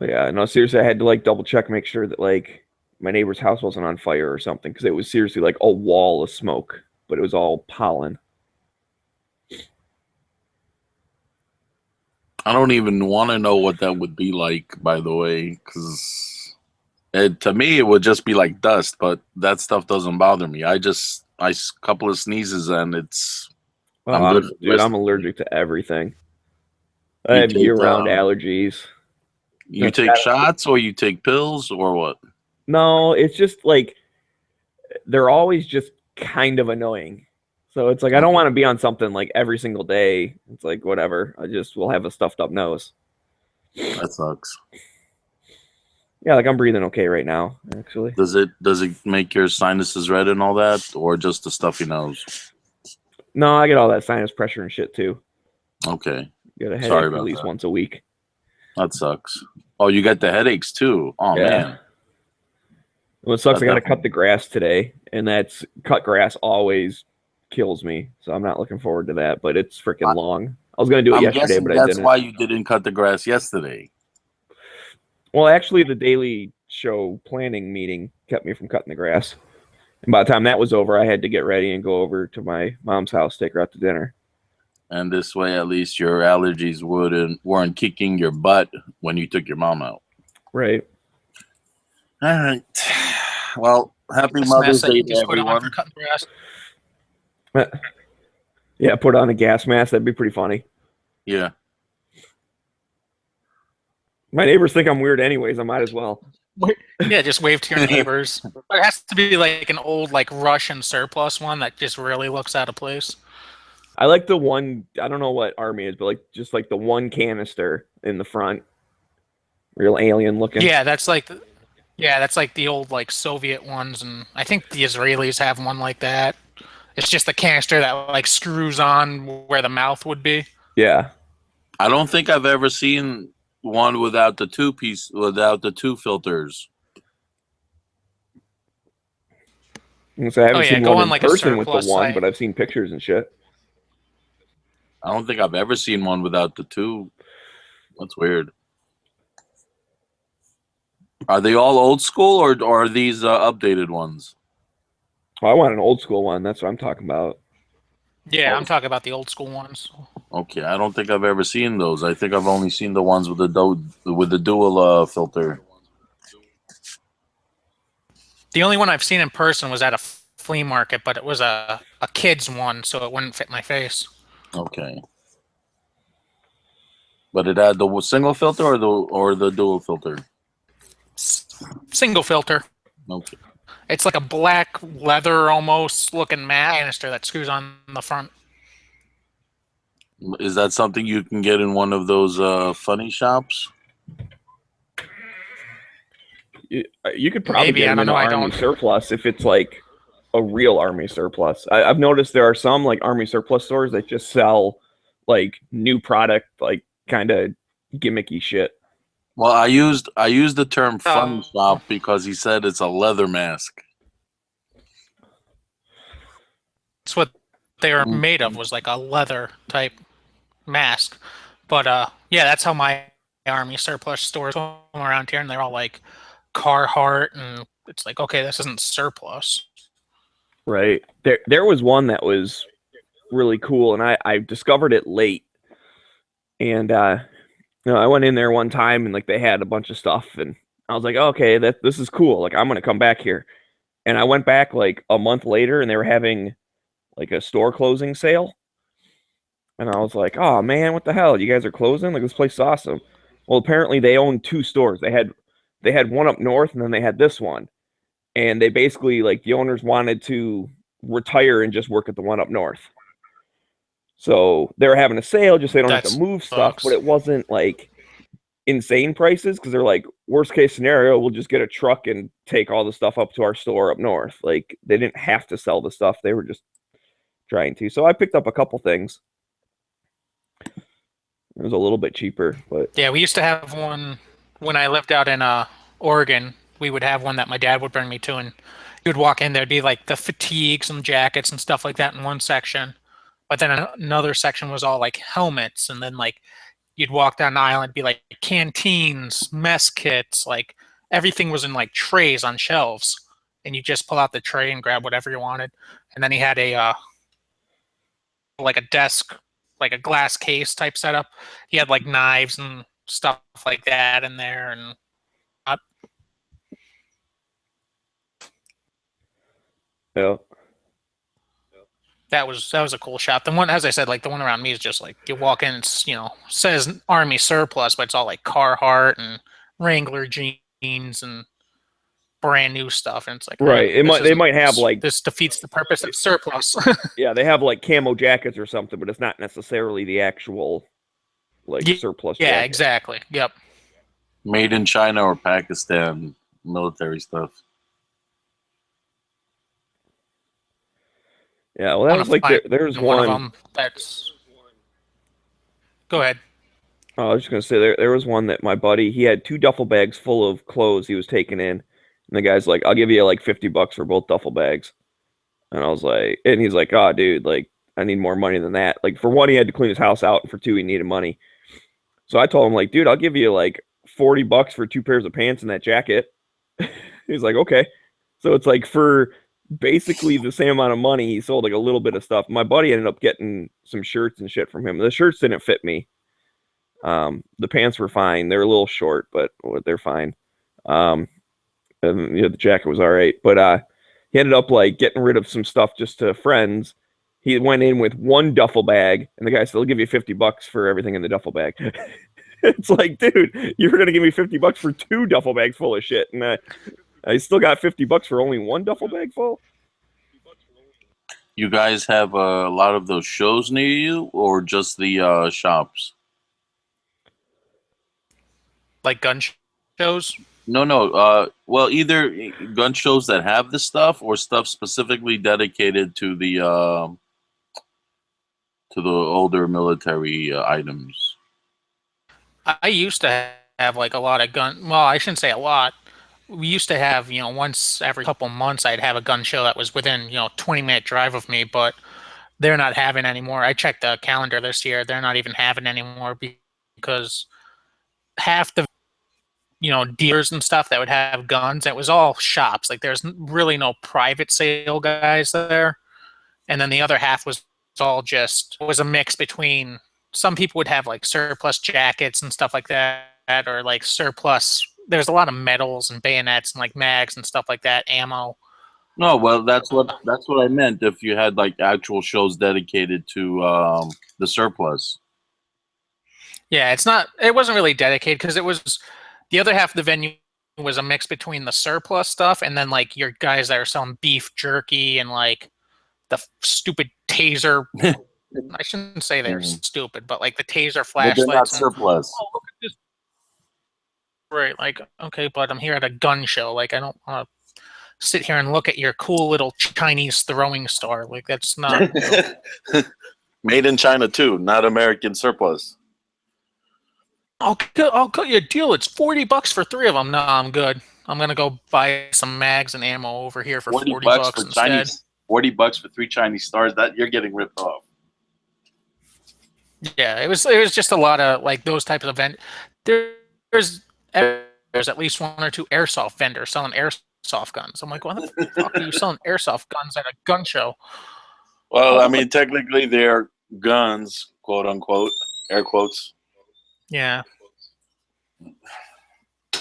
But yeah, no, seriously, I had to like double check, make sure that like my neighbor's house wasn't on fire or something because it was seriously like a wall of smoke, but it was all pollen. I don't even want to know what that would be like, by the way, because to me it would just be like dust. But that stuff doesn't bother me. Couple of sneezes and Oh, I'm good for the dude, rest I'm of the day. allergic to everything. I You have take year-round allergies. you That's take shots or you take pills or what? no, it's just like they're always just kind of annoying. So it's like I don't Okay, want to be on something like every single day. It's like whatever. I just will have a stuffed up nose. that sucks. Yeah, like I'm breathing okay right now, actually. Does it make your sinuses red and all that, or just the stuffy nose? No, I get all that sinus pressure and shit too. Okay, Get a sorry headache at about least that. once a week. That sucks. Oh, you got the headaches too. Oh Yeah. man, What sucks, that I got to cut definitely. the grass today, and that's cut grass always kills me. So I'm not looking forward to that, but it's freaking I, long. I was going to do it I'm yesterday, guessing but I that's didn't. why you didn't cut the grass yesterday. Well, actually, the daily show planning meeting kept me from cutting the grass. And by the time that was over, I had to get ready and go over to my mom's house, take her out to dinner. And this way, at least your allergies weren't kicking your butt when you took your mom out. Right. All right. Well, happy This mess Mother's that Day you to just put on for everyone. cutting grass. Yeah, put on a gas mask. That'd be pretty funny. Yeah. My neighbors think I'm weird anyways. I might as well. Yeah, just wave to your neighbors. But it has to be like an old like Russian surplus one that just really looks out of place. I like the one, I don't know what army is, but like just like the one canister in the front. Real alien looking. That's like the old like Soviet ones, and I think the Israelis have one like that. It's just the canister that like screws on where the mouth would be. Yeah. I don't think I've ever seen one without the two filters. So I Oh haven't yeah, seen go one on in like a person with the surplus one, site. but I've seen pictures and shit. I don't think I've ever seen one without the two. That's weird. Are they all old school or are these updated ones? Oh, I want an old school one. That's what I'm talking about. Yeah, Oh, I'm talking about the old school ones. okay. I don't think I've ever seen those. I think I've only seen the ones with the dual filter. The only one I've seen in person was at a flea market, but it was a kid's one, so it wouldn't fit my face. Okay. But it had the single filter or the dual filter. Single filter. Okay. It's like a black leather almost looking mat canister that screws on the front. Is that something you can get in one of those funny shops? You could probably Maybe, get I them don't in the know. I army don't. surplus if it's like a real army surplus. I've noticed there are some like army surplus stores that just sell like new product, like kind of gimmicky shit. Well, I used the term funny Oh, shop because he said it's a leather mask. that's what they were Mm. made of, was like a leather type mask. But yeah, that's how my army surplus stores come around here, and they're all like Carhartt, and it's like, okay, this isn't surplus. Right. There was one that was really cool, and I discovered it late. And I went in there one time and like they had a bunch of stuff, and I was like, okay, this is cool. Like I'm gonna come back here. And I went back like a month later, and they were having like a store closing sale. And I was like, oh man, what the hell? You guys are closing? Like this place is awesome. Well, apparently they own two stores. They had one up north, and then they had this one. And they basically like the owners wanted to retire and just work at the one up north. So they were having a sale, just so they don't have to That move stuff, but sucks. it wasn't like insane prices because they're like, worst case scenario, we'll just get a truck and take all the stuff up to our store up north. Like they didn't have to sell the stuff, they were just trying to. So I picked up a couple things. It was a little bit cheaper, but Yeah, we used to have one when I lived out in Oregon. We would have one that my dad would bring me to, and you would walk in, there'd be like the fatigues and jackets and stuff like that in one section, but then another section was all like helmets, and then like you'd walk down the aisle and it'd be like canteens, mess kits, like everything was in like trays on shelves, and you just pull out the tray and grab whatever you wanted. And then he had a like a desk, like a glass case type setup. He had like knives and stuff like that in there, and Yeah. that was a cool shop. The one, as I said, like the one around me is just like you walk in, it's says Army surplus, but it's all like Carhartt and Wrangler jeans and brand new stuff, and it's like Right. They might have like this defeats the purpose of surplus. yeah, they have like camo jackets or something, but it's not necessarily the actual like surplus. Yeah, jacket. exactly. Yep. Made in China or Pakistan military stuff. Yeah, well, that was like there's one of them that's. Go ahead. I was just gonna say there was one that my buddy, he had 2 duffel bags full of clothes he was taking in, and the guy's like, "I'll give you like $50 for both duffel bags," and I was like, and he's like, "Oh, dude, like I need more money than that." Like for one, he had to clean his house out, and for 2, he needed money. So I told him like, "Dude, I'll give you like $40 for 2 pairs of pants and that jacket." He's like, "Okay." So it's like for basically the same amount of money, he sold like a little bit of stuff. My buddy ended up getting some shirts and shit from him. The shirts didn't fit me. The pants were fine. They're a little short, but they're fine. And the jacket was all right. But he ended up like getting rid of some stuff just to friends. He went in with 1 duffel bag, and the guy said, "I'll give you $50 for everything in the duffel bag." It's like, dude, you were gonna give me $50 for 2 duffel bags full of shit, and I still got $50 for only 1 duffel bag full. You guys have a lot of those shows near you, or just the shops? Like gun shows? No. Well, either gun shows that have this stuff, or stuff specifically dedicated to the older military items. I used to have like a lot of gun. Well, I shouldn't say a lot. We used to have, once every couple months, I'd have a gun show that was within, 20-minute drive of me, but they're not having anymore. I checked the calendar this year. They're not even having anymore because half the, dealers and stuff that would have guns, it was all shops. Like there's really no private sale guys there. And then the other half was all just, it was a mix between, some people would have like surplus jackets and stuff like that, or like surplus. There's a lot of medals and bayonets and like mags and stuff like that, ammo. No, well, that's what I meant. If you had like actual shows dedicated to the surplus. Yeah, it wasn't really dedicated because it was the other half of the venue was a mix between the surplus stuff and then like your guys that are selling beef jerky and like the stupid taser. I shouldn't say they're stupid, but like the taser flashlights. But they're not surplus. Oh, look at this. Right, like, okay, but I'm here at a gun show. Like, I don't want to sit here and look at your cool little Chinese throwing star. Like, that's not. Made in China too, not American surplus. I'll cut you a deal. It's $40 for 3 of them. No, I'm good. I'm gonna go buy some mags and ammo over here for $40 for instead. Chinese. $40 for 3 Chinese stars. That you're getting ripped off. Yeah, it was just a lot of like those types of events. There's at least 1 or 2 airsoft vendors selling airsoft guns. I'm like, what the fuck are you selling airsoft guns at a gun show? Well, I mean, technically they're guns, quote unquote, air quotes. Yeah.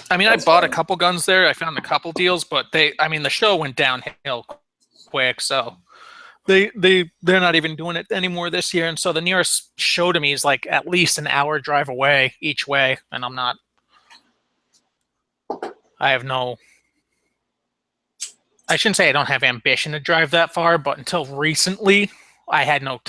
I mean, I bought a couple guns there. I found a couple deals, but the show went downhill quick, so they're not even doing it anymore this year. And so the nearest show to me is like at least an hour drive away each way, and I shouldn't say I don't have ambition to drive that far, but until recently, I had no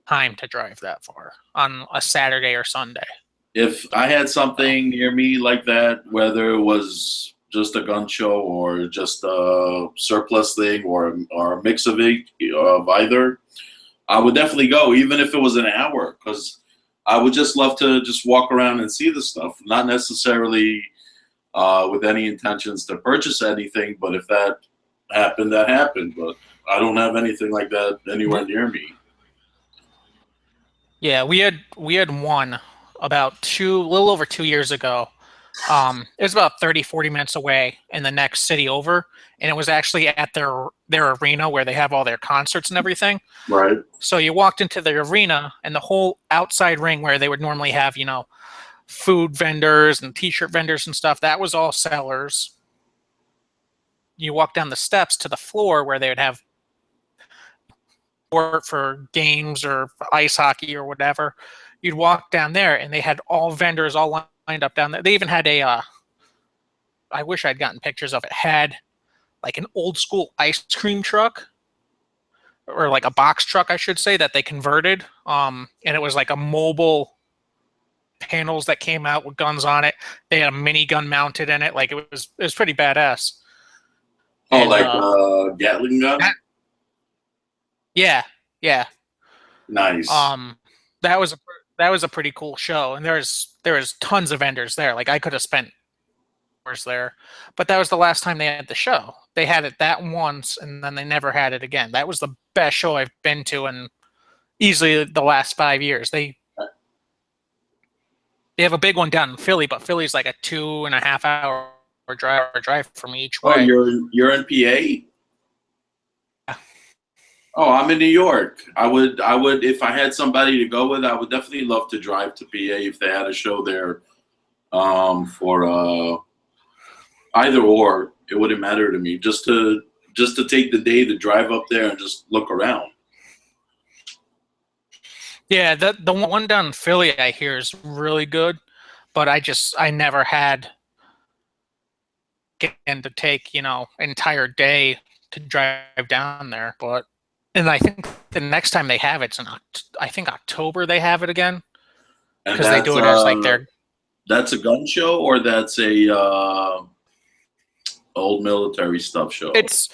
time to drive that far on a Saturday or Sunday. If I had something near me like that, whether it was just a gun show or just a surplus thing or a mix of either, I would definitely go, even if it was an hour, because I would just love to just walk around and see the stuff, not necessarily with any intentions to purchase anything, but if that happened, that happened. But I don't have anything like that anywhere near me. Yeah, we had one about a little over 2 years ago. It was about 30, 40 minutes away in the next city over, and it was actually at their arena where they have all their concerts and everything. Right. So you walked into the arena, and the whole outside ring where they would normally have, food vendors and t-shirt vendors and stuff, that was all sellers. You walk down the steps to the floor where they would have sport for games or for ice hockey or whatever. You'd walk down there, and they had all vendors all lined up down there. They even had I wish I'd gotten pictures of it, had like an old school ice cream truck, or like a box truck, I should say, that they converted. And it was like a mobile panels that came out with guns on it. They had a minigun mounted in it. Like it was pretty badass. Oh, And, like Gatling gun? Yeah. Nice. That was a pretty cool show, and there was tons of vendors there. Like I could have spent hours there, but that was the last time they had the show. They had it that once, and then they never had it again. That was the best show I've been to in easily the last 5 years. They have a big one down in Philly, but Philly's like a 2.5 hour drive from each way. Oh, you're in PA? Oh, I'm in New York. I would if I had somebody to go with, I would definitely love to drive to PA if they had a show there. For either or, it wouldn't matter to me. Just to take the day to drive up there and just look around. Yeah, the one down in Philly I hear is really good, but I never had getting to take an entire day to drive down there. And I think the next time they have it's in October they have it again, because they do it as like their. That's a gun show, or that's a old military stuff show? It's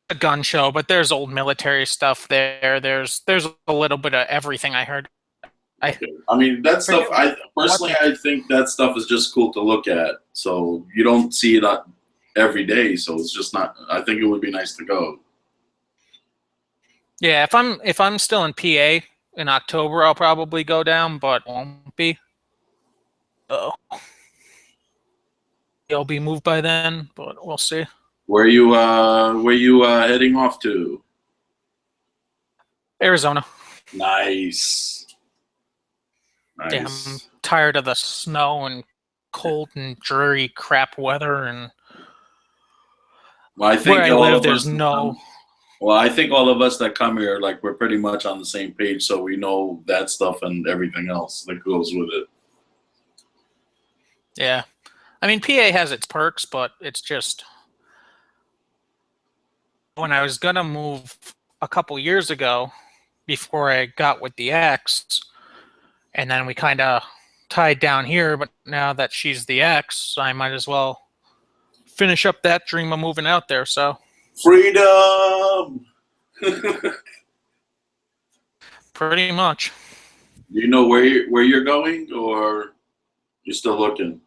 a gun show, but there's old military stuff there. There's a little bit of everything. I heard. I mean, that stuff. I think that stuff is just cool to look at. So you don't see it every day. So it's just not. I think it would be nice to go. Yeah, if I'm still in PA in October, I'll probably go down, but won't be. Oh, I'll be moved by then, but we'll see. Where you heading off to? Arizona. Nice. Yeah, I'm tired of the snow and cold and dreary crap weather, and well, I think where I live, there's no. Well, I think all of us that come here, like, we're pretty much on the same page, so we know that stuff and everything else that goes with it. Yeah. I mean, PA has its perks, but it's just when I was going to move a couple years ago before I got with the ex, and then we kind of tied down here, but now that she's the ex, I might as well finish up that dream of moving out there, so. Freedom! Pretty much. Do you know where you're going, or you're still looking?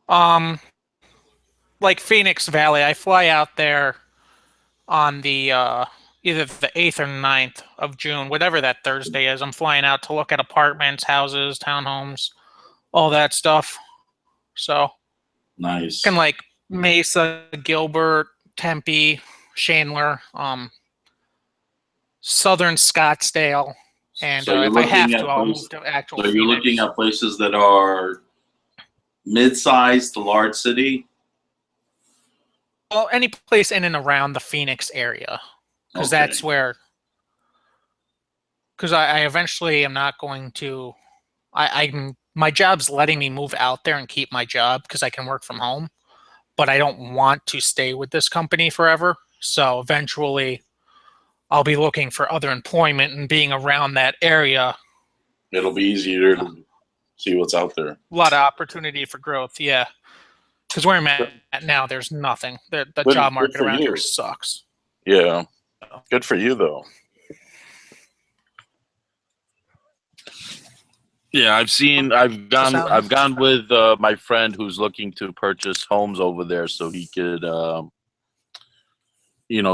Like Phoenix Valley. I fly out there on the either the 8th or 9th of June, whatever that Thursday is. I'm flying out to look at apartments, houses, townhomes, all that stuff. So nice. Can like Mesa, Gilbert, Tempe, Chandler, Southern Scottsdale, and So if I have to, I'll move to actual. So you're Phoenix. looking at places that are mid-sized to large city? Well, any place in and around the Phoenix area, because that's where. Because I eventually am not going to. My job's letting me move out there and keep my job because I can work from home, but I don't want to stay with this company forever. So eventually, I'll be looking for other employment, and being around that area. It'll be easier to see what's out there. A lot of opportunity for growth, yeah. Because where I'm at now, there's nothing. The job market around here sucks. Yeah, good for you though. Yeah, I've gone with my friend who's looking to purchase homes over there, so he could,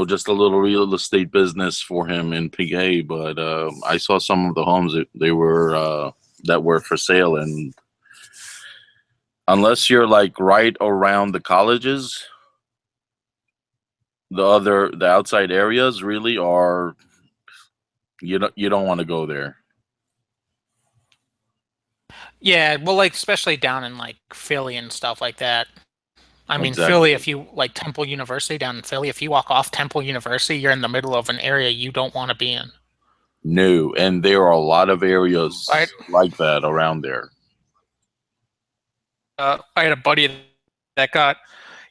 just a little real estate business for him in PA. But I saw some of the homes; they were that were for sale, and unless you're like right around the colleges, the outside areas really are, you don't want to go there. Yeah, well, like especially down in like Philly and stuff like that. I mean, Philly, Exactly. if you like Temple University down in Philly, if you walk off Temple University, you're in the middle of an area you don't want to be in. No, and there are a lot of Right? areas like that around there. I had a buddy that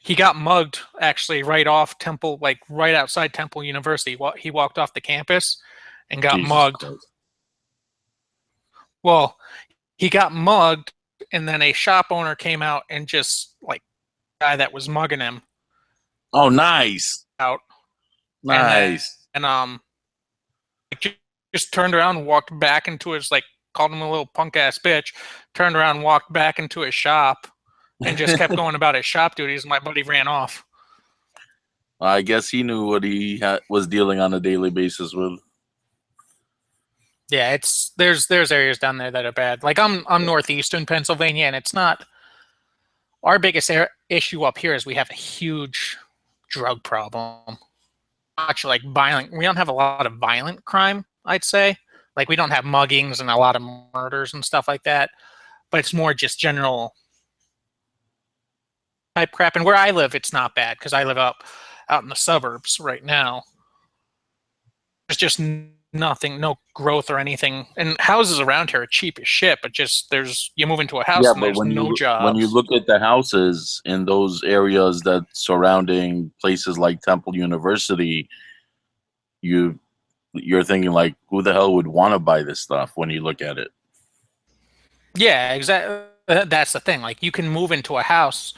he got mugged actually right off Temple, like right outside Temple University. He walked off the campus and got Jesus mugged. Christ. Well, he got mugged, and then a shop owner came out and just like guy that was mugging him Oh, nice. out, Nice. and just turned around and walked back into his like called him a little punk ass bitch, turned around and walked back into his shop, and just kept going about his shop duties. My buddy ran off. I guess he knew what he was dealing on a daily basis with. Yeah, there's areas down there that are bad. Like I'm northeastern Pennsylvania, and it's not our biggest issue up here is we have a huge drug problem. Much like violent, we don't have a lot of violent crime, I'd say. Like we don't have muggings and a lot of murders and stuff like that, but it's more just general type crap. And where I live, it's not bad because I live out in the suburbs right now. There's just nothing, no growth or anything. And houses around here are cheap as shit, but just you move into a house and there's no jobs. When you look at the houses in those areas that surrounding places like Temple University, you're thinking like, who the hell would want to buy this stuff when you look at it? Yeah, exactly. That's the thing. Like you can move into a house.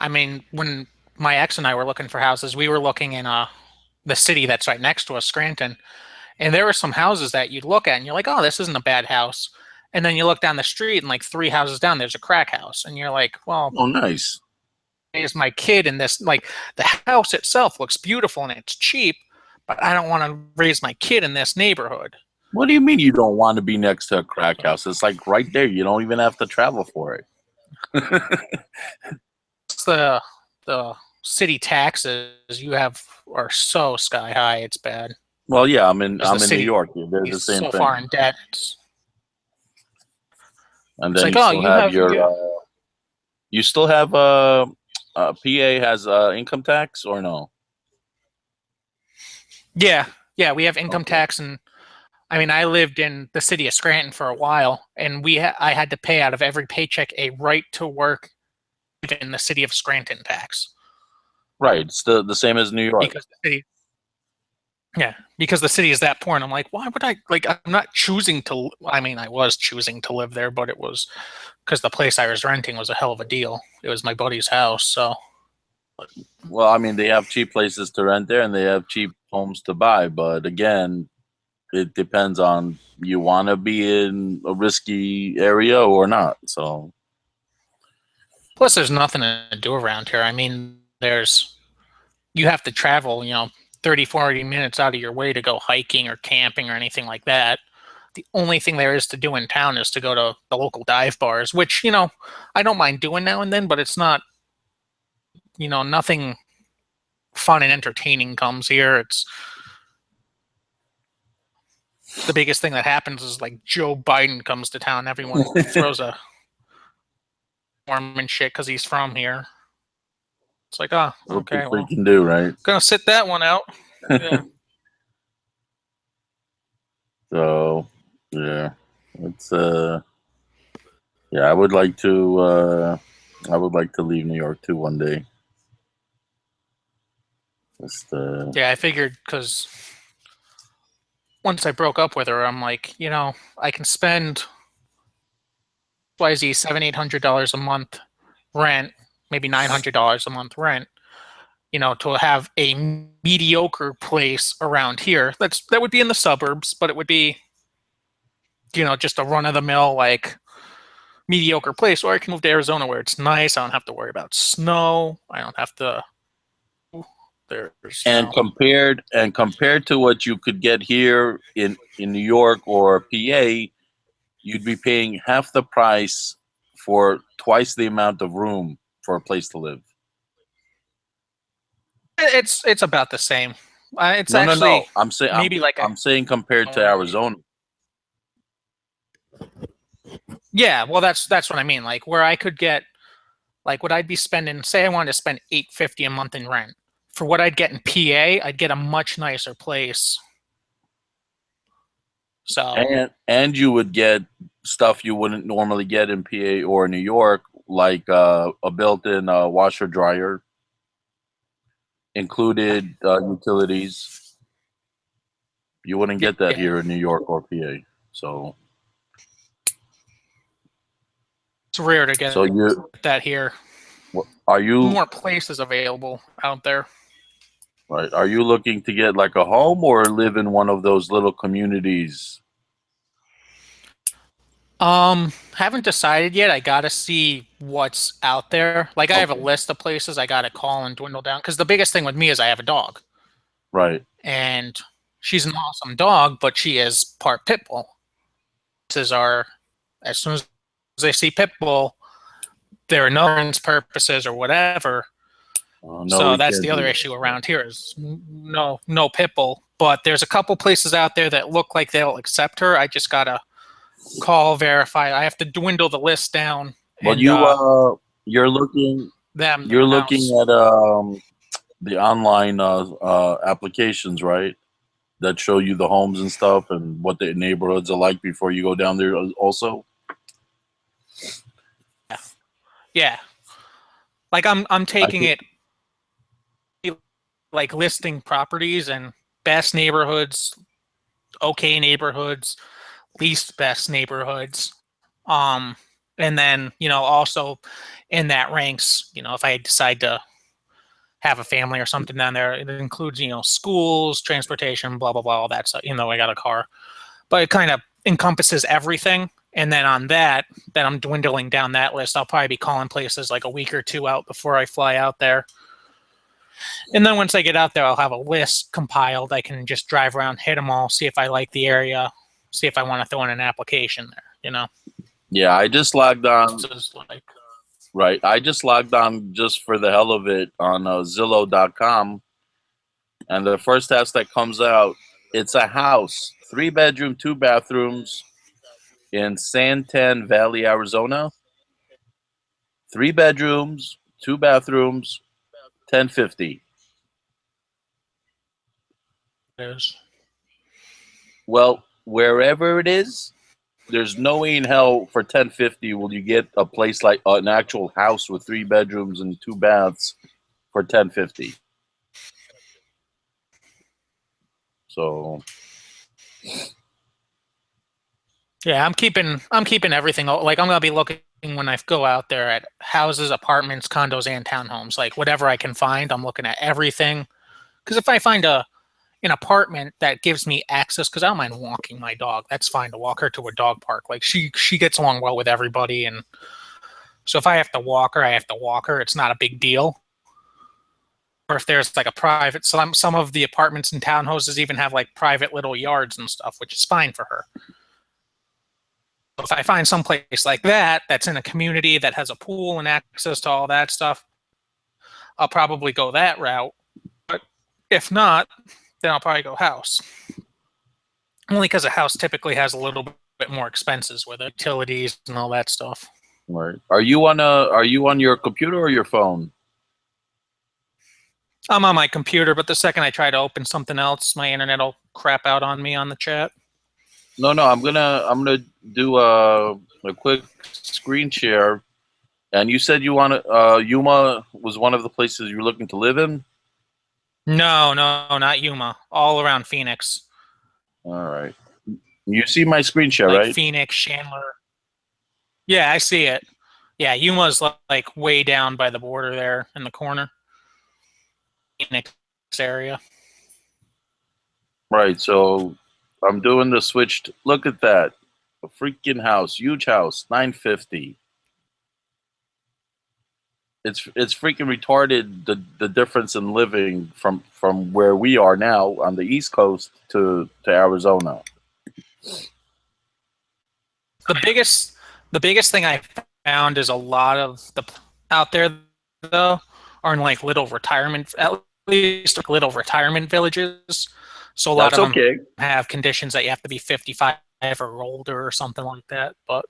I mean, when my ex and I were looking for houses, we were looking in the city that's right next to us, Scranton. And there were some houses that you'd look at and you're like, oh, this isn't a bad house. And then you look down the street and like 3 houses down, there's a crack house. And you're like, well, Oh, nice. is my kid in this? Like the house itself looks beautiful and it's cheap, but I don't want to raise my kid in this neighborhood. What do you mean you don't want to be next to a crack house? It's like right there. You don't even have to travel for it. It's the city taxes you have are so sky high, it's bad. Well, yeah, I'm in New city York. They're the same so thing. far in debt. And It's then like, you oh, still you have have your. yeah. You still have PA has income tax or no? Yeah, we have income Okay. tax, and I mean, I lived in the city of Scranton for a while, and I had to pay out of every paycheck a right to work in the city of Scranton tax. Right, it's the same as New York. Because the city is that poor, and I'm like, why would I? Like, I'm not choosing to. I mean, I was choosing to live there, but it was because the place I was renting was a hell of a deal. It was my buddy's house, so. Well, I mean, they have cheap places to rent there, and they have cheap homes to buy. But again, it depends on you want to be in a risky area or not. So. Plus, there's nothing to do around here. I mean, you have to travel, 30, 40 minutes out of your way to go hiking or camping or anything like that. The only thing there is to do in town is to go to the local dive bars, which, I don't mind doing now and then, but it's not, nothing fun and entertaining comes here. It's the biggest thing that happens is like Joe Biden comes to town. Everyone throws a warm and shit because he's from here. It's like, oh, okay, What you can do, right? Gonna sit that one out. Yeah. So, yeah, it's yeah, I would like to leave New York too one day. Just Yeah, I figured because once I broke up with her, I'm like, I can spend YZ $700-800 a month rent, maybe $900 a month rent, to have a mediocre place around here. That would be in the suburbs, but it would be, just a run of the mill like mediocre place. Or I can move to Arizona where it's nice. I don't have to worry about snow. I don't have to. Compared to what you could get here in New York or PA, you'd be paying half the price for twice the amount of room for a place to live. It's about the same. It's No, actually I'm saying maybe like I'm saying compared to Arizona. yeah. Well, that's what I mean. Like where I could get like what I'd be spending. Say I wanted to spend $850 a month in rent for what I'd get in PA. I'd get a much nicer place. So And you would get stuff you wouldn't normally get in PA or New York, like a built-in washer dryer, included utilities. You wouldn't get that here in New York or PA. So it's rare to get that here. Are you more places available out there? Right? Are you looking to get like a home or live in one of those little communities? Haven't decided yet. I gotta see what's out there. Like I have a list of places I gotta call and dwindle down. Because the biggest thing with me is I have a dog. Right. And she's an awesome dog, but she is part pit bull. As soon as they see pit bull, there are no purposes or whatever. No, so that's the other issue around here is no pit bull. But there's a couple places out there that look like they'll accept her. I just gotta call, verify. I have to dwindle the list down. Well, you're looking at the online applications, right? That show you the homes and stuff and what the neighborhoods are like before you go down there also. Yeah. Like I'm taking it like listing properties and best neighborhoods, okay neighborhoods, least best neighborhoods. And then, also in that ranks, if I decide to have a family or something down there, it includes, schools, transportation, blah, blah, blah, all that stuff, I got a car. But it kind of encompasses everything. And then on that, then I'm dwindling down that list. I'll probably be calling places like a week or two out before I fly out there. And then once I get out there, I'll have a list compiled. I can just drive around, hit them all, see if I like the area, see if I want to throw in an application there, Yeah, I just logged on. Right. I just logged on just for the hell of it on Zillow.com. And the first house that comes out, it's a house, 3-bedroom, 2 bathrooms in Santan Valley, Arizona. 3 bedrooms, 2 bathrooms, $1050. Well, wherever it is, there's no way in hell for $1050 will you get a place like an actual house with 3 bedrooms and 2 baths for $1050. So yeah, I'm keeping everything. Like I'm gonna be looking when I go out there at houses, apartments, condos, and townhomes. Like whatever I can find, I'm looking at everything. Because if I find an apartment that gives me access, because I don't mind walking my dog, that's fine to walk her to a dog park. Like she gets along well with everybody, and so if I have to walk her, I have to walk her. It's not a big deal. Or if there's like a private, some of the apartments and townhouses even have like private little yards and stuff, which is fine for her. If I find some place like that that's in a community that has a pool and access to all that stuff, I'll probably go that route. But if not, then I'll probably go house. Only because a house typically has a little bit more expenses with utilities and all that stuff. Right. Are you on your computer or your phone? I'm on my computer, but the second I try to open something else, my internet will crap out on me on the chat. No, I'm gonna do a quick screen share. And you said you want Yuma was one of the places you're looking to live in? No, not Yuma. All around Phoenix. All right. You see my screen share, like right? Phoenix, Chandler. Yeah, I see it. Yeah, Yuma's like way down by the border there in the corner. Phoenix area. Right, so I'm doing the switched. Look at that. A freaking house, huge house, $950. It's freaking retarded the difference in living from where we are now on the East Coast to Arizona. The biggest thing I found is a lot of the out there though are in like little retirement, at least like little retirement villages. So a lot That's of them okay. have conditions that you have to be 55 or older or something like that. But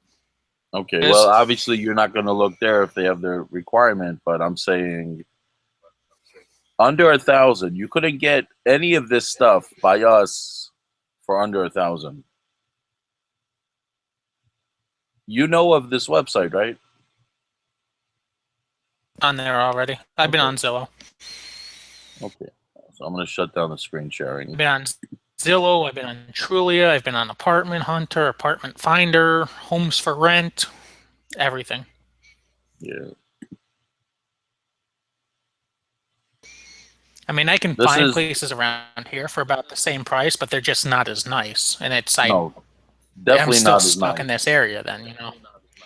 Okay. Well, obviously you're not going to look there if they have their requirement, but I'm saying under 1,000, you couldn't get any of this stuff by us for under 1,000. You know of this website, right? on there already. I've been Okay. on Zillow. Okay. So I'm going to shut down the screen sharing. I've been on Zillow. I've been on Trulia. I've been on Apartment Hunter, Apartment Finder, Homes for Rent, everything. Yeah. I mean, I can This find is- places around here for about the same price, but they're just not as nice. And it's No, I'm definitely still not as stuck nice. in this area. Then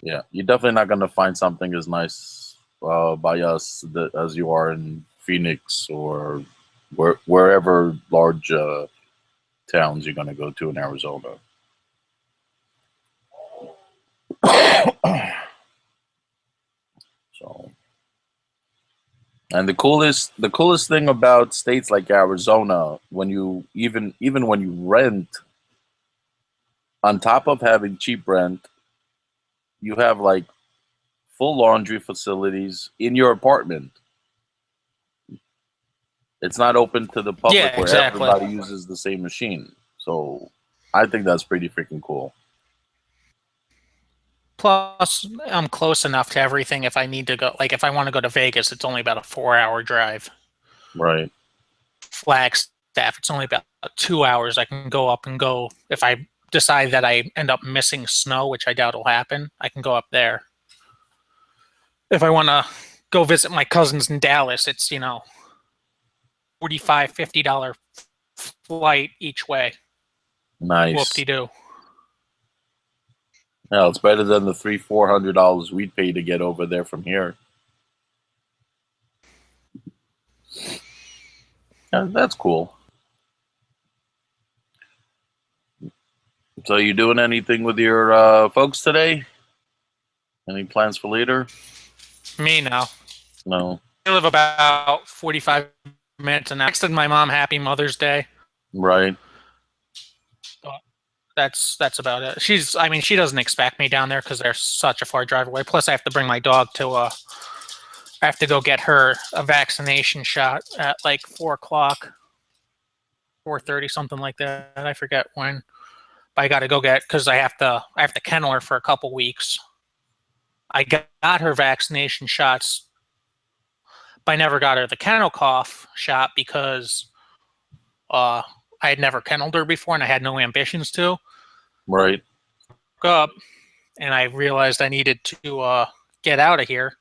Yeah, you're definitely not going to find something as nice by us as you are in Phoenix or wherever large towns you're going to go to in Arizona. So, and the coolest thing about states like Arizona, when you even when you rent, on top of having cheap rent, you have like full laundry facilities in your apartment. It's not open to the public Yeah, where exactly. everybody uses the same machine. So I think that's pretty freaking cool. Plus, I'm close enough to everything if I need to go. Like, if I want to go to Vegas, it's only about a 4-hour drive. Right. Flagstaff, it's only about 2 hours. I can go up and go. If I decide that I end up missing snow, which I doubt will happen, I can go up there. If I want to go visit my cousins in Dallas, it's, $45, $50 flight each way. Nice. Whoop-de-doo. Yeah, it's better than the $300-400 we'd pay to get over there from here. Yeah, that's cool. So you doing anything with your folks today? Any plans for later? Me now. No. I live about 45 minutes and I texted my mom Happy Mother's Day. Right. That's about it. She doesn't expect me down there because they're such a far drive away. Plus, I have to bring my dog I have to go get her a vaccination shot at like 4:00, 4:30, something like that. I forget when. But I got to go because I have to kennel her for a couple weeks. I got her vaccination shots, but I never got her the kennel cough shot because I had never kenneled her before and I had no ambitions to. Right. Up and I realized I needed to get out of here.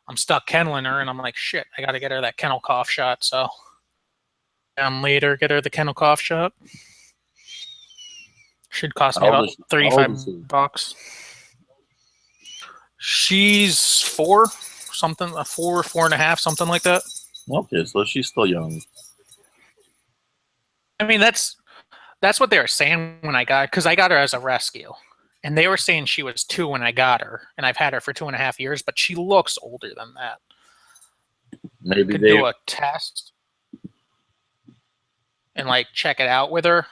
I'm stuck kenneling her and I'm like, shit, I got to get her that kennel cough shot. So later, get her the kennel cough shot. Should cost me How old about is she? How old is she? $35. She's 4, something, 4.5, something like that. Okay, so she's still young. I mean, that's what they were saying when I got, because I got her as a rescue, and they were saying she was 2 when I got her, and I've had her for 2.5 years, but she looks older than that. Maybe Could they do a test and like check it out with her,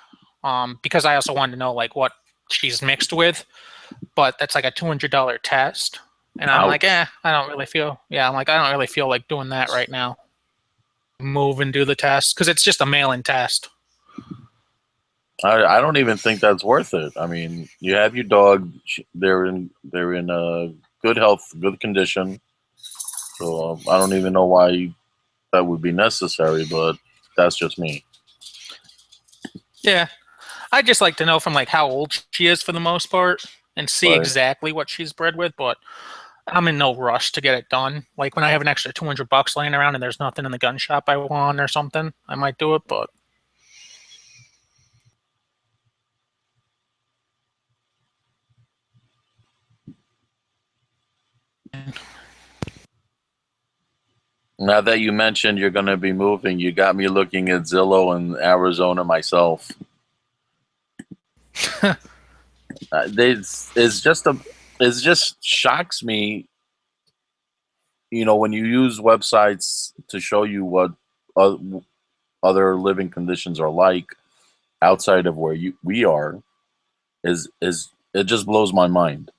because I also wanted to know like what she's mixed with, but that's like a $200 test, and I'm like, I don't really feel like doing that right now. Move and do the test because it's just a mail-in test. I don't even think that's worth it. I mean, you have your dog; they're in good health, good condition. So I don't even know why that would be necessary, but that's just me. Yeah, I'd just like to know from like how old she is for the most part and see Right. exactly what she's bred with. But I'm in no rush to get it done. Like when I have an extra $200 laying around and there's nothing in the gun shop I want or something, I might do it. But Now that you mentioned you're going to be moving, you got me looking at Zillow and Arizona myself. It just shocks me, when you use websites to show you what uh, other living conditions are like outside of where we are, is it just blows my mind.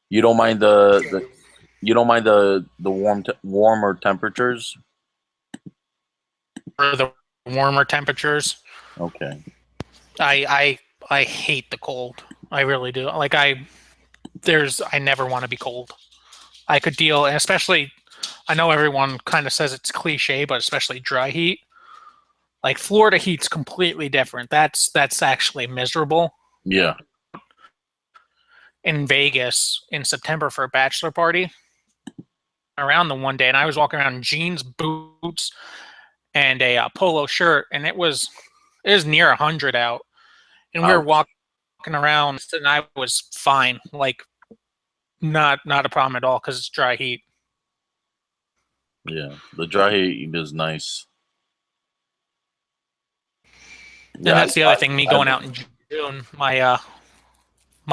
You don't mind the warmer temperatures? For the warmer temperatures, Okay. I hate the cold. I really do. Like I never want to be cold. I could deal, and especially, I know everyone kind of says it's cliche, but especially dry heat. Like Florida heat's completely different. That's actually miserable. Yeah. In Vegas in September for a bachelor party, around the one day, and I was walking around in jeans, boots, and a polo shirt, and it was near 100 out, and we were Ouch. walking around, and I was fine, like not a problem at all because it's dry heat. Yeah. The dry heat is nice. And that's the other thing. Me going out in June, my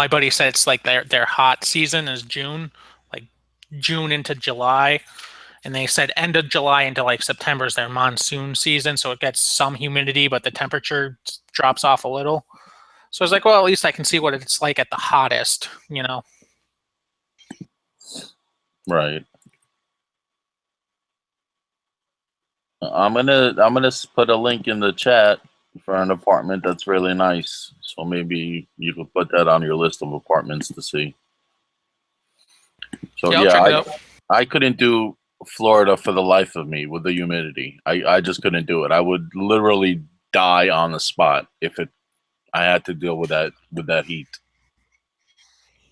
buddy said it's like their hot season is June, like June into July, and they said end of July into like September is their monsoon season, so it gets some humidity, but the temperature drops off a little. So I was like, well, at least I can see what it's like at the hottest, Right. I'm gonna put a link in the chat for an apartment that's really nice. So maybe you could put that on your list of apartments to see. So I'll check it out. I couldn't do Florida for the life of me with the humidity. I just couldn't do it. I would literally die on the spot if I had to deal with that heat.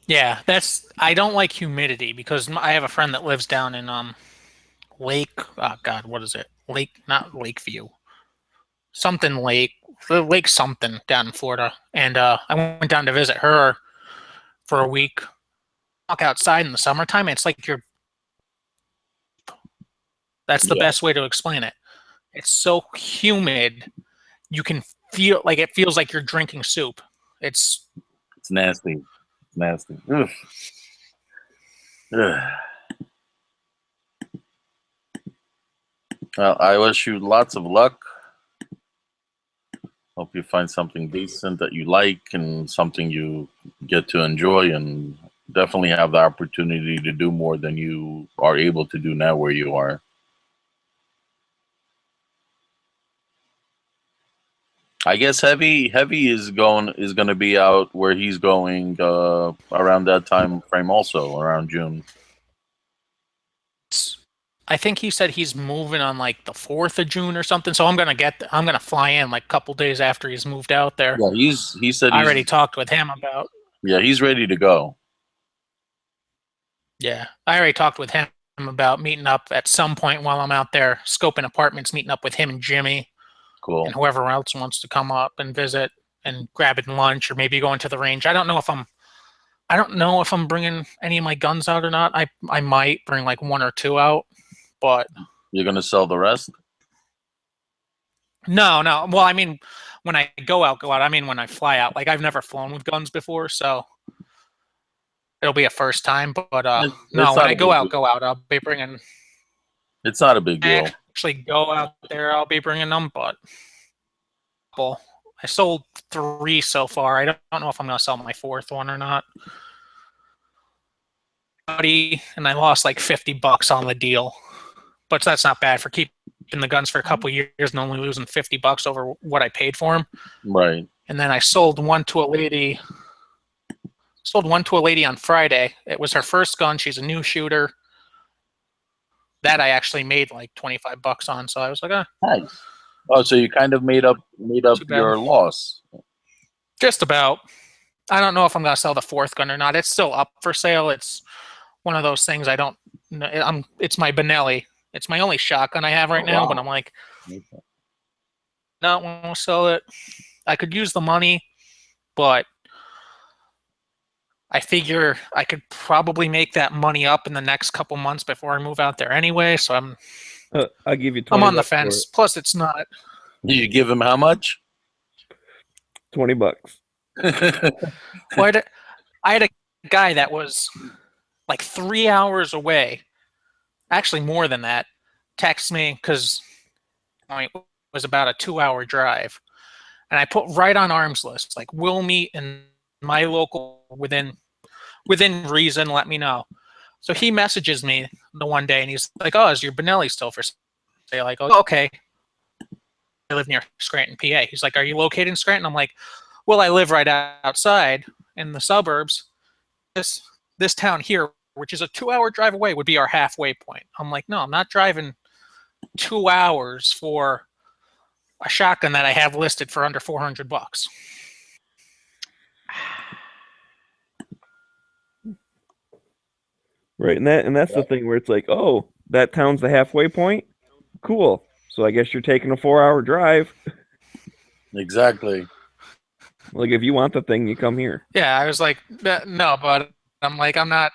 Yeah, I don't like humidity because I have a friend that lives down in Lake. Oh God, what is it? Not Lakeview. Something Lake something down in Florida, and I went down to visit her for a week. Walk outside in the summertime, it's like that's the best way to explain it. It's so humid, you can feel like it feels like you're drinking soup. It's nasty. It's nasty. Ugh. Ugh. Well, I wish you lots of luck. Hope you find something decent that you like and something you get to enjoy, and definitely have the opportunity to do more than you are able to do now where you are. I guess Heavy is going to be out where he's going around that time frame, also around June. I think he said he's moving on like the 4th of June or something. So I'm gonna fly in like a couple days after he's moved out there. Yeah, he said I already talked with him about. Yeah, he's ready to go. Yeah, I already talked with him about meeting up at some point while I'm out there scoping apartments, meeting up with him and Jimmy. Cool. And whoever else wants to come up and visit and grabbing lunch or maybe going to the range. I don't know if I'm bringing any of my guns out or not. I might bring like 1 or 2 out, but you're gonna sell the rest? No. Well, I mean, when I go out. I mean, when I fly out. Like I've never flown with guns before, so it'll be a first time. But no, when I go out, I'll be bringing. It's not a big deal. Actually, go out there, I'll be bringing them, but I sold 3 so far. I don't know if I'm gonna sell my 4th one or not. And I lost like $50 on the deal, but that's not bad for keeping the guns for a couple of years and only losing $50 over what I paid for them. Right. And then I sold one to a lady. On Friday. It was her first gun. She's a new shooter. That I actually made like $25 on. So I was like, nice. Oh, so you kind of made up your loss. Just about. I don't know if I'm gonna sell the 4th gun or not. It's still up for sale. It's one of those things I don't. It's my Benelli. It's my only shotgun I have right now. Wow. But I'm like, not want to sell it. I could use the money, but I figure I could probably make that money up in the next couple months before I move out there anyway. So I'll give you. I'm on the fence. Plus, it's not. You give him how much? $20. Well, I had a guy that was like 3 hours away, actually more than that, text me because it was about a 2-hour drive. And I put right on arms list, like, we'll meet in my local within reason, let me know. So he messages me the one day and he's like, oh, is your Benelli still for sale? Like, oh, okay. I live near Scranton, PA. He's like, are you located in Scranton? I'm like, well, I live right outside in the suburbs. This town here, which is a 2-hour drive away, would be our halfway point. I'm like, no, I'm not driving 2 hours for a shotgun that I have listed for under $400. Right, and that's the thing where it's like, oh, that town's the halfway point. Cool. So I guess you're taking a 4-hour drive. Exactly. Like if you want the thing, you come here. Yeah, I was like, no, but I'm like, I'm not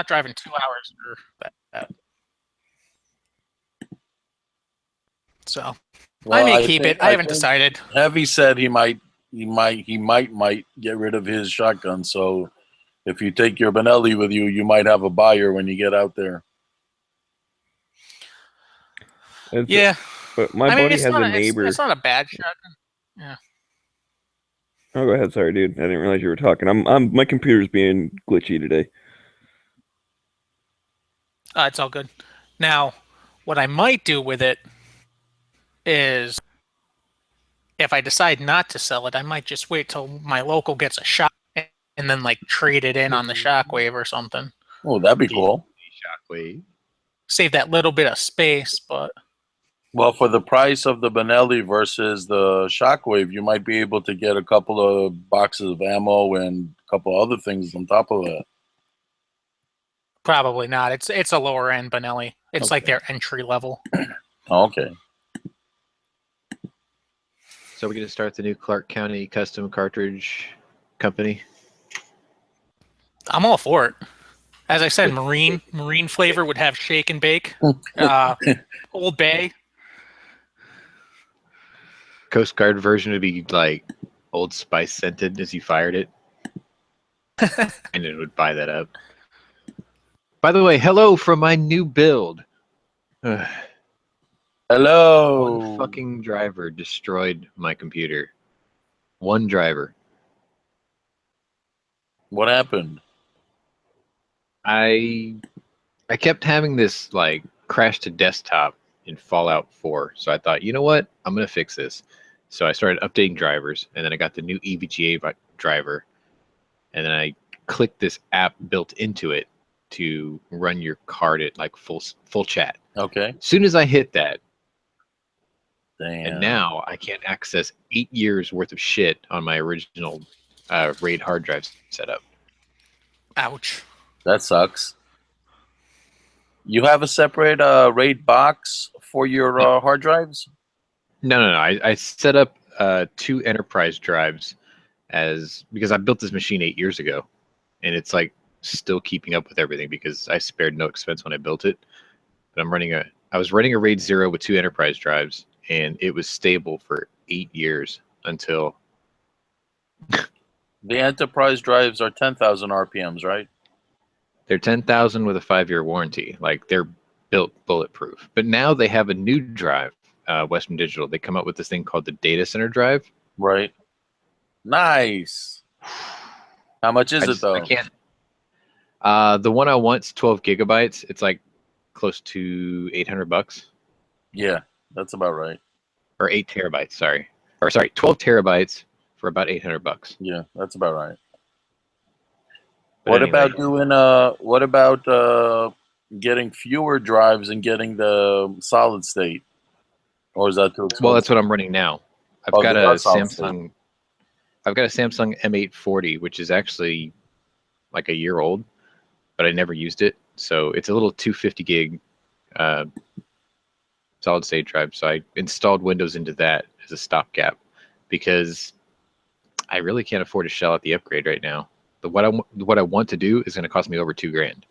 driving 2 hours for that. So Well, I may keep think- it. I haven't think decided. Heavy said he might get rid of his shotgun. So if you take your Benelli with you, you might have a buyer when you get out there. Yeah, But my buddy has a neighbor. It's not a bad shotgun. Yeah. Oh, go ahead. Sorry, dude. I didn't realize you were talking. My computer's being glitchy today. It's all good. Now, what I might do with it is, if I decide not to sell it, I might just wait till my local gets a shot and then like trade it in on the Shockwave or something. Oh, that'd be cool. Shockwave. Save that little bit of space, but Well, for the price of the Benelli versus the Shockwave, you might be able to get a couple of boxes of ammo and a couple other things on top of that. probably not. It's a lower end Benelli. It's like Okay. their entry level. Okay. So we're going to start the new Clark County Custom Cartridge Company. I'm all for it. As I said, marine flavor would have shake and bake. Old Bay. Coast Guard version would be like Old Spice scented as you fired it. And it would buy that up. By the way, hello from my new build. Hello. One fucking driver destroyed my computer. One driver. What happened? I kept having this like crash to desktop in Fallout 4. So I thought, you know what? I'm going to fix this. So I started updating drivers, and then I got the new EVGA driver. And then I clicked this app built into it to run your card at like full chat. Okay. As soon as I hit that, Damn. and now I can't access 8 years worth of shit on my original RAID hard drive setup. Ouch. That sucks. You have a separate RAID box for your hard drives? No. I set up 2 enterprise drives because I built this machine 8 years ago, and it's like still keeping up with everything because I spared no expense when I built it. But I was running a RAID 0 with 2 enterprise drives, and it was stable for 8 years until The enterprise drives are 10,000 RPMs, right? they're 10,000 with a 5-year warranty. Like they're built bulletproof. But now they have a new drive, Western Digital. They come up with this thing called the data center drive. Right. Nice. How much is it though? I can't. The one I want's 12 gigabytes. It's like close to $800, Yeah, that's about right. or 8 terabytes. Sorry, 12 terabytes for about $800. Yeah, that's about right. But What anyway, about doing what about getting fewer drives and getting the solid state? Or is that too expensive? Well, that's what I'm running now. I've Oh, got they a are solid Samsung. I've got a Samsung M840, which is actually like a year old, but I never used it. So it's a little 250 gig solid state drive. So I installed Windows into that as a stopgap because I really can't afford to shell out the upgrade right now. What I want to do is going to cost me over $2,000.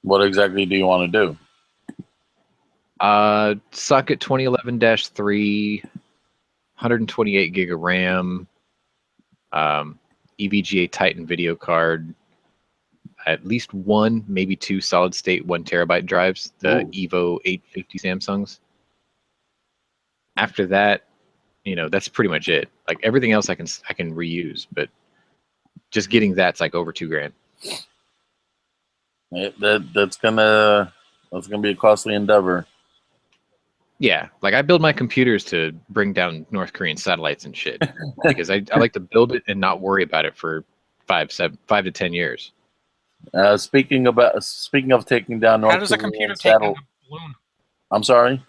What exactly do you want to do? Socket 2011-3 128 gig of RAM, EVGA Titan video card, at least one, maybe two solid state 1 terabyte drives, the Ooh. Evo 850 Samsungs. After that, that's pretty much it. Like everything else I can reuse, but just getting that's like over $2,000. That's gonna be a costly endeavor. Yeah, like I build my computers to bring down North Korean satellites and shit because I like to build it and not worry about it for 5 to 10 years. Speaking of taking down North How does a Korean computer take down a balloon? I'm sorry.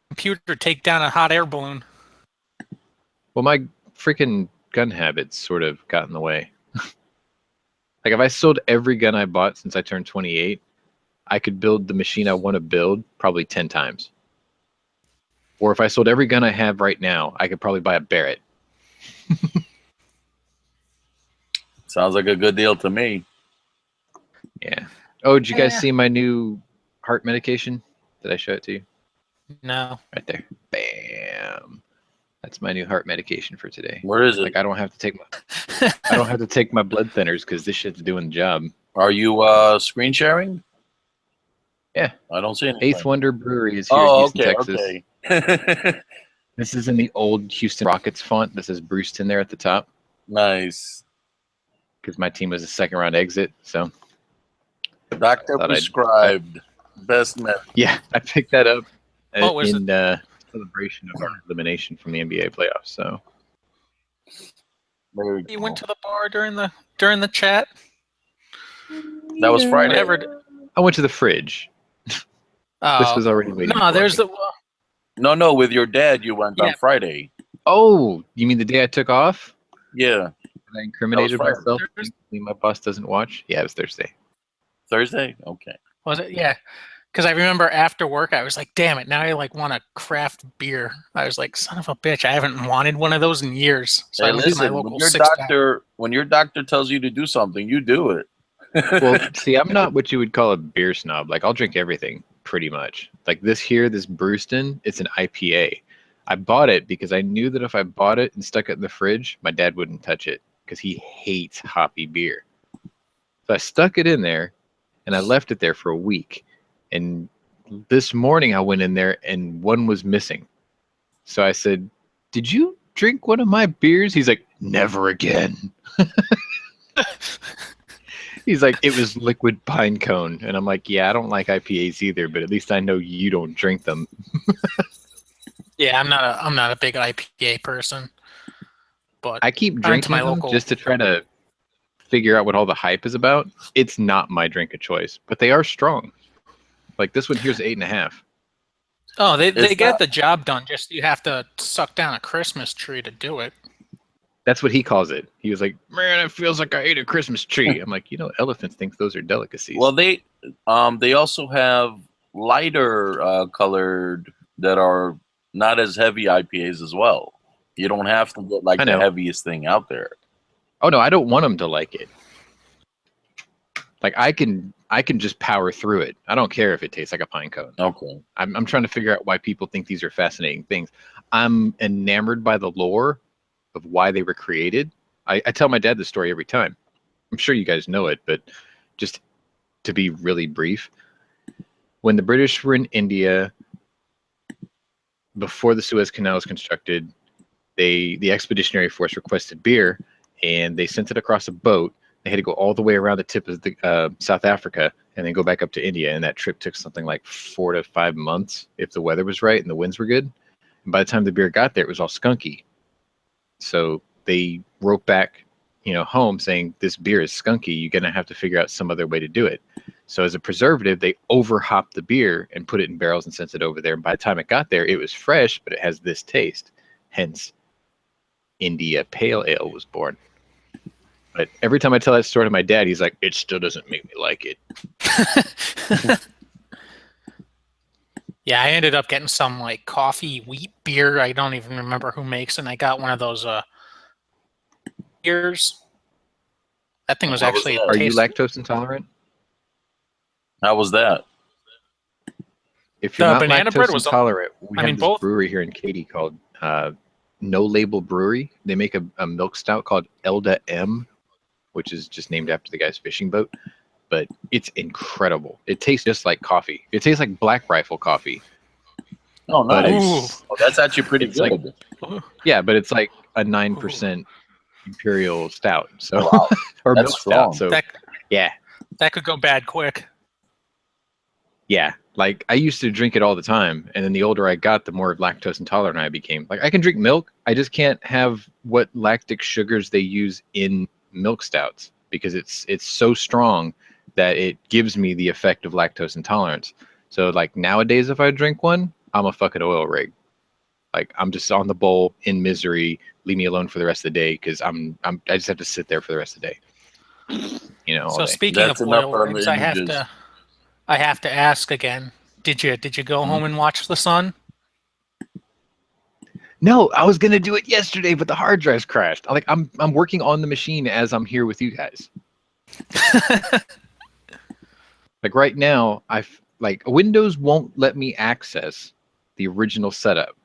Computer take down a hot air balloon? Well, my freaking gun habits sort of got in the way. Like if I sold every gun I bought since I turned 28, I could build the machine I want to build probably 10 times. Or if I sold every gun I have right now, I could probably buy a Barrett. Sounds like a good deal to me. Yeah. Oh, did you guys Yeah. see my new heart medication? Did I show it to you? No. Right there. Bam. That's my new heart medication for today. Where is it? Like I don't have to take my blood thinners because this shit's doing the job. Are you screen sharing? Yeah. I don't see anything. Eighth Wonder Brewery is here in Houston, Texas. Okay. This is in the old Houston Rockets font. This is Brewston there at the top Nice. because my team was a second round exit. So Doctor Thought I'd- prescribed. Best met. yeah, I picked that up What was in celebration of our elimination from the NBA playoffs. So There we You go. went to the bar during the chat? That was Friday. Whatever. I went to the fridge. Oh. This was already waiting. No, for there's me. the. No, with your dad you went on Yeah. Friday. Oh, you mean the day I took off? Yeah. I incriminated Friday. myself. Thursday? Thankfully, my boss doesn't watch. Yeah, it was Thursday. Thursday? Okay. Was it? Yeah. Because I remember after work, I was like, damn it, now I want a craft beer. I was like, son of a bitch, I haven't wanted one of those in years. So Hey, I went to my listen, local when your six-pack. doctor tells you to do something, you do it. Well, see, I'm not what you would call a beer snob. Like, I'll drink everything, pretty much. Like this Brewston, it's an IPA. I bought it because I knew that if I bought it and stuck it in the fridge, my dad wouldn't touch it because he hates hoppy beer. So I stuck it in there, and I left it there for a week. And this morning I went in there, and one was missing. So I said, "Did you drink one of my beers?" He's like, "Never again." He's like, "It was liquid pine cone." And I'm like, "Yeah, I don't like IPAs either, but at least I know you don't drink them." Yeah, I'm not a big IPA person. But I keep went to drinking my them local- just to try to figure out what all the hype is about. It's not my drink of choice, but they are strong. Like this one here's 8.5. oh, they It's get not- the job done. Just you have to suck down a Christmas tree to do it. That's what he calls it. He was like, "Man, it feels like I ate a Christmas tree." I'm like, elephants think those are delicacies. Well, they also have lighter colored that are not as heavy IPAs as well. You don't have to get like I the know. heaviest thing out there. Oh no, I don't want them to like it. Like I can just power through it. I don't care if it tastes like a pine cone. Okay. I'm trying to figure out why people think these are fascinating things. I'm enamored by the lore of why they were created. I tell my dad this story every time. I'm sure you guys know it, but just to be really brief, when the British were in India, before the Suez Canal was constructed, the Expeditionary Force requested beer, and they sent it across a boat. They had to go all the way around the tip of the South Africa and then go back up to India. And that trip took something like 4 to 5 months if the weather was right and the winds were good. And by the time the beer got there, it was all skunky. So they wrote back, home saying, "This beer is skunky. You're gonna have to figure out some other way to do it." So as a preservative, they overhopped the beer and put it in barrels and sent it over there. And by the time it got there, it was fresh, but it has this taste. Hence, India Pale Ale was born. But every time I tell that story to my dad, he's like, "It still doesn't make me like it." Yeah, I ended up getting some like coffee wheat beer. I don't even remember who makes it. And I got one of those beers. That thing was What was actually. that? Are you tasty. lactose intolerant? How was that? if you're The not banana bread lactose was- intolerant, we I have mean, this both- brewery here in Katy called No Label Brewery. They make a milk stout called Elda M, which is just named after the guy's fishing boat. But it's incredible. It tastes just like coffee. It tastes like Black Rifle coffee. Oh, But nice. Oh, that's actually pretty it's like- good. Yeah, but it's like a 9% imperial stout. So Wow, or that's milk strong. stout. So that yeah. that could go bad quick. Yeah, like I used to drink it all the time, and then the older I got, the more lactose intolerant I became. Like I can drink milk, I just can't have what lactic sugars they use in milk stouts because it's so strong that it gives me the effect of lactose intolerance. So like nowadays, if I drink one, I'm a fucking oil rig. Like I'm just on the bowl in misery. Leave me alone for the rest of the day because I just have to sit there for the rest of the day. You know, all So day. speaking That's of enough oil for the rigs, images. I have to ask again. Did you go Mhm. home and watch The Sun? No, I was gonna do it yesterday, but the hard drives crashed. I'm working on the machine as I'm here with you guys. Like right now, like Windows won't let me access the original setup.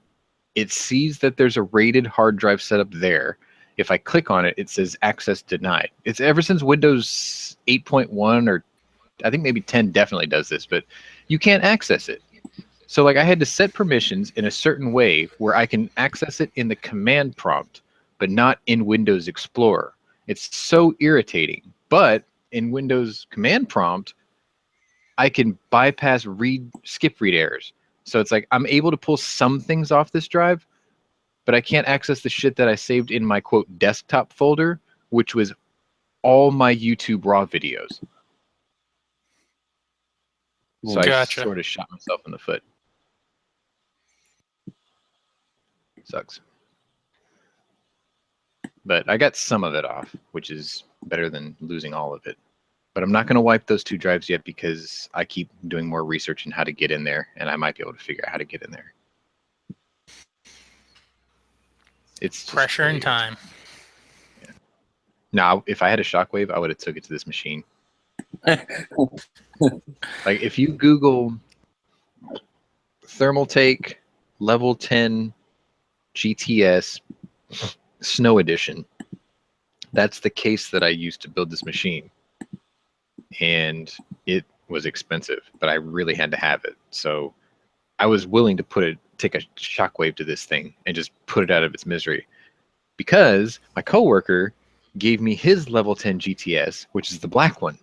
It sees that there's a rated hard drive setup there. If I click on it, it says access denied. It's ever since Windows 8.1 or I think maybe 10 definitely does this, but you can't access it. So like I had to set permissions in a certain way where I can access it in the command prompt, but not in Windows Explorer. It's so irritating. But in Windows command prompt, I can bypass skip read errors. So it's like I'm able to pull some things off this drive, but I can't access the shit that I saved in my quote desktop folder, which was all my YouTube raw videos. So Gotcha. I sort of shot myself in the foot. Sucks. But I got some of it off, which is better than losing all of it. But I'm not going to wipe those two drives yet because I keep doing more research on how to get in there, and I might be able to figure out how to get in there. It's just Pressure really- and time. Now, if I had a shockwave, I would have took it to this machine. Like if you Google Thermaltake Level 10 GTS Snow Edition, that's the case that I used to build this machine. And it was expensive, but I really had to have it. So I was willing to take a shockwave to this thing and just put it out of its misery. Because my coworker gave me his level 10 GTS, which is the black one.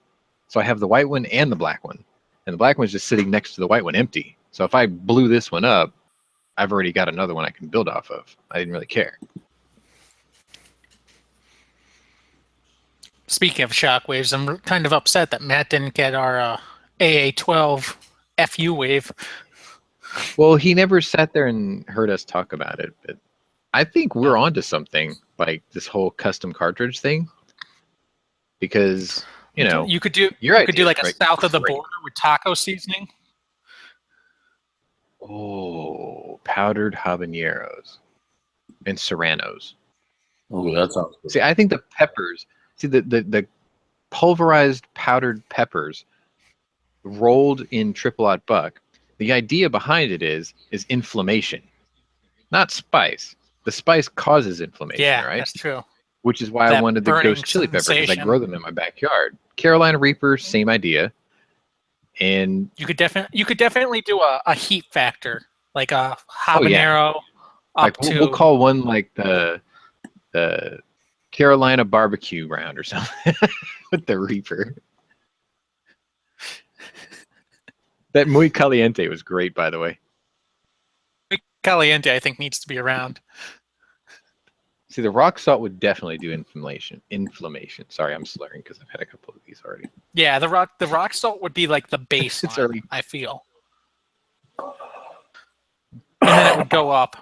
So I have the white one and the black one. And the black one's just sitting next to the white one empty. So if I blew this one up, I've already got another one I can build off of. I didn't really care. Speaking of shockwaves, I'm kind of upset that Matt didn't get our AA12 FU wave. Well, he never sat there and heard us talk about it, but I think we're onto something like this whole custom cartridge thing. Because, you know, you could do your you could do idea like is a great. south of the Great. border with taco seasoning. Oh, powdered habaneros and serranos. Oh, that sounds good. See, I think the peppers, the pulverized powdered peppers rolled in triple aught buck. The idea behind it is inflammation, not spice. The spice causes inflammation, Yeah, right? that's true. Which is why I that wanted the burning ghost chili pepper because I sensation. grow them in my backyard. Carolina Reaper, same idea. And You could definitely do a heat factor, like a Oh, yeah. habanero up like to we'll call one like the Carolina barbecue round or something with the Reaper. That Muy Caliente was great, by the way. Caliente. I think needs to be around. See, the rock salt would definitely do inflammation. Sorry, I'm slurring because I've had a couple of these already. Yeah, the rock salt would be like the baseline. early. I feel, and then it would go up.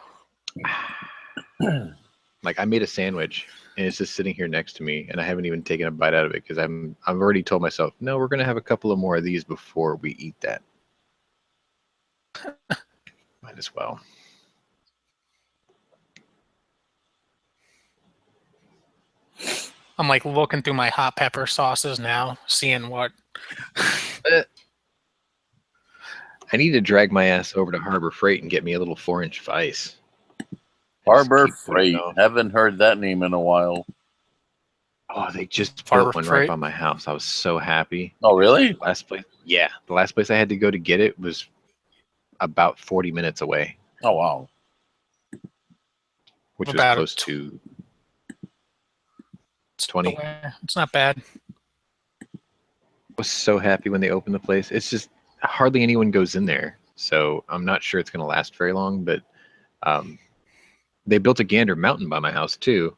Like I made a sandwich and it's just sitting here next to me, and I haven't even taken a bite out of it because I've already told myself, no, we're gonna have a couple of more of these before we eat that. Might as well. I'm like looking through my hot pepper sauces now, seeing what. I need to drag my ass over to Harbor Freight and get me a little 4-inch vise. Harbor Just keep putting it Freight. off. Haven't heard that name in a while. Oh, they just Harbor built one Freight? right by my house. I was so happy. Oh, really? The last place I had to go to get it was about 40 minutes away, Oh, wow. which was About close to 20. It's not bad. Was so happy when they opened the place. It's just hardly anyone goes in there, so I'm not sure it's going to last very long. But they built a Gander Mountain by my house too,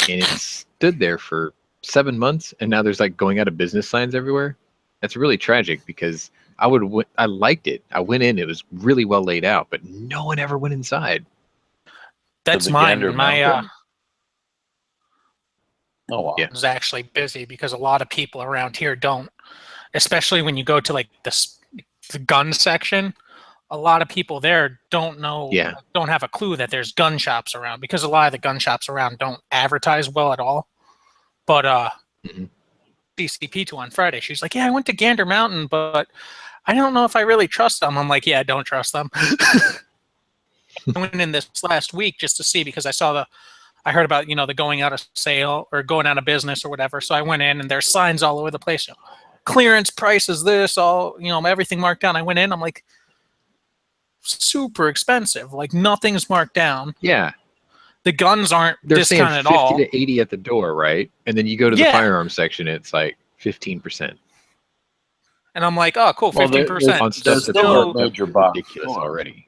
and it stood there for 7 months, and now there's like going out of business signs everywhere. That's really tragic because I liked it. I went in, it was really well laid out, but no one ever went inside. That's the mine. Gander My Mountain? Oh, wow. Yeah. is actually busy because a lot of people around here don't, especially when you go to like the gun section. A lot of people there don't know, Yeah. don't have a clue that there's gun shops around because a lot of the gun shops around don't advertise well at all. But Mhm. CCP2 on Friday, she's like, yeah, I went to Gander Mountain, but I don't know if I really trust them. I'm like, yeah, don't trust them. I went in this last week just to see because I heard about, the going out of sale or going out of business or whatever. So I went in and there's signs all over the place. Clearance price is this, all, everything marked down. I went in, I'm like, super expensive. Like nothing's marked down. Yeah. The guns aren't They're saying discounted 50 at all. to 80 at the door, right? And then you go to the Yeah. firearms section, it's like 15%. And I'm like, oh, cool, Well, there- 15%. On stuff that's Still major box ridiculous store. already.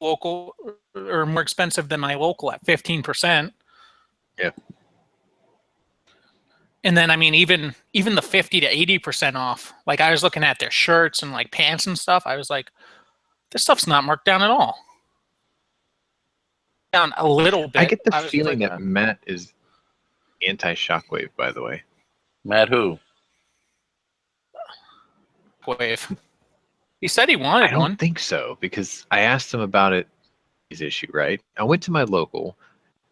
local or more expensive than my local at 15%. Yeah. And then, I mean, even the 50 to 80% off, like I was looking at their shirts and like pants and stuff. I was like, this stuff's not marked down at all. Down a little bit. I get the was feeling like, that Matt is anti-shockwave, by the way. Matt who? wave. He said he I wanted don't one. think so, because I asked him about it, his issue, right? I went to my local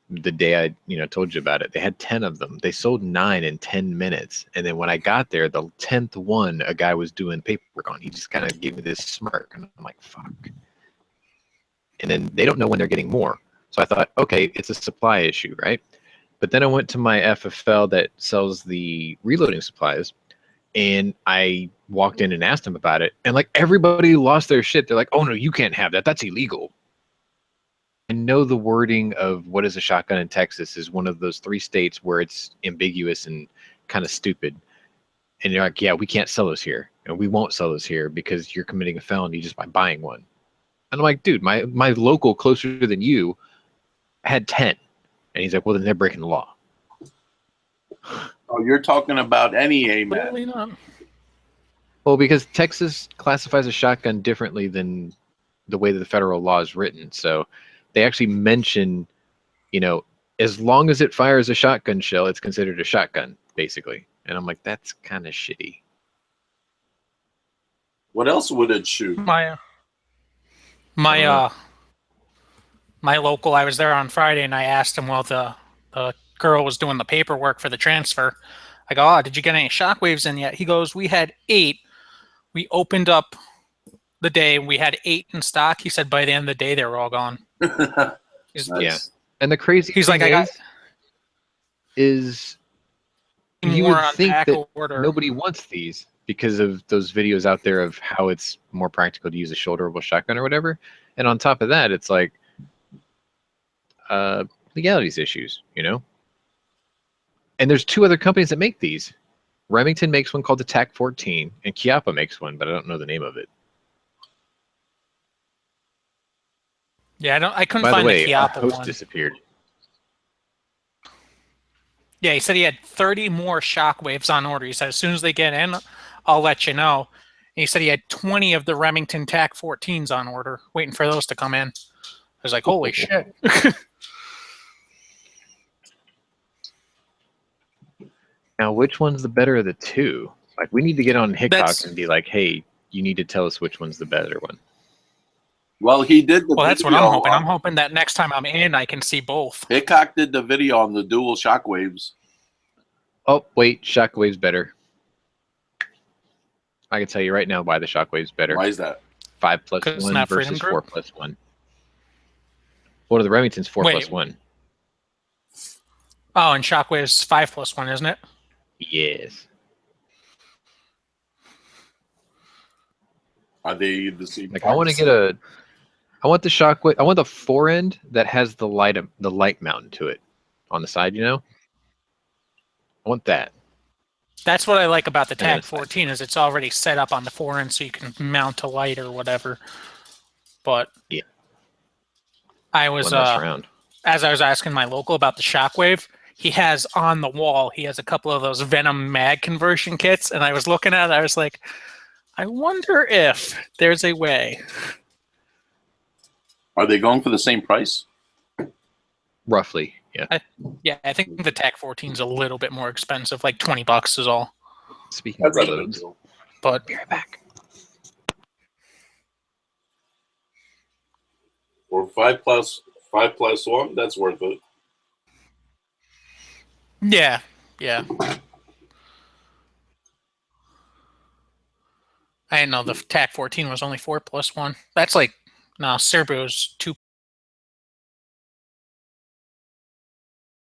the day I told you about it. They had 10 of them. They sold 9 in 10 minutes. And then when I got there, the 10th one a guy was doing paperwork on. He just kind of gave me this smirk, and I'm like, fuck. And then they don't know when they're getting more. So I thought, okay, it's a supply issue, right? But then I went to my FFL that sells the reloading supplies, and I walked in and asked them about it. And like everybody lost their shit. They're like, oh no, you can't have that. That's illegal. I know the wording of what is a shotgun in Texas is one of those 3 states where it's ambiguous and kind of stupid. And you're like, yeah, we can't sell those here. And we won't sell those here because you're committing a felony just by buying one. And I'm like, dude, my local closer than you had 10. And he's like, well, then they're breaking the law. Oh, you're talking about NEA, man. Clearly not. Well, because Texas classifies a shotgun differently than the way that the federal law is written. So they actually mention, as long as it fires a shotgun shell, it's considered a shotgun, basically. And I'm like, that's kind of shitty. What else would it shoot? My local, I was there on Friday and I asked him while the girl was doing the paperwork for the transfer. I go, oh, did you get any shockwaves in yet? He goes, we had 8. We opened up the day and we had 8 in stock. He said by the end of the day they were all gone. He's, Nice. Yeah. And the crazy he's thing like, I got is you more would on think back that order. nobody wants these because of those videos out there of how it's more practical to use a shoulderable shotgun or whatever. And on top of that, it's like legalities issues, And there's 2 other companies that make these. Remington makes one called the TAC 14, and Chiappa makes one, but I don't know the name of it. Yeah, I couldn't By the find way, the our Chiappa host one. disappeared. Yeah, he said he had 30 more shockwaves on order. He said as soon as they get in, I'll let you know. And he said he had 20 of the Remington TAC 14s on order, waiting for those to come in. I was like, holy shit. Now, which one's the better of the 2? Like, we need to get on Hickok That's- and be like, hey, you need to tell us which one's the better one. Well, he did the Well, that's what video I'm hoping. on- I'm hoping that next time I'm in, I can see both. Hickok did the video on the dual shockwaves. Oh, wait, Shockwave's better. I can tell you right now why the Shockwave's better. Why is that? 5 'Cause it's plus 1 not versus Freedom 4 Group? plus 1. What are the Remingtons 4 Wait. plus 1? Oh, and Shockwave's 5 plus 1, isn't it? Yes. Are they the same? Like I want to get a. I want the Shockwave. I want the forend that has the light mounted to it on the side. You know. I want that. That's what I like about the And then TAC it's like- 14 is it's already set up on the forend so you can mount a light or whatever. But Yeah. I was One less round. as I was asking my local about the Shockwave, he has on the wall, he has a couple of those Venom mag conversion kits, and I was looking at it, I was like, I wonder if there's a way. Are they going for the same price? Roughly. Yeah. Yeah, I think the TAC 14 is a little bit more expensive, like $20 is all. Speaking That's of not a big reloads, deal. But be right back. For 5 plus 1, that's worth it. yeah. I didn't know the TAC 14 was only 4 plus 1. That's like no, Serbo's 2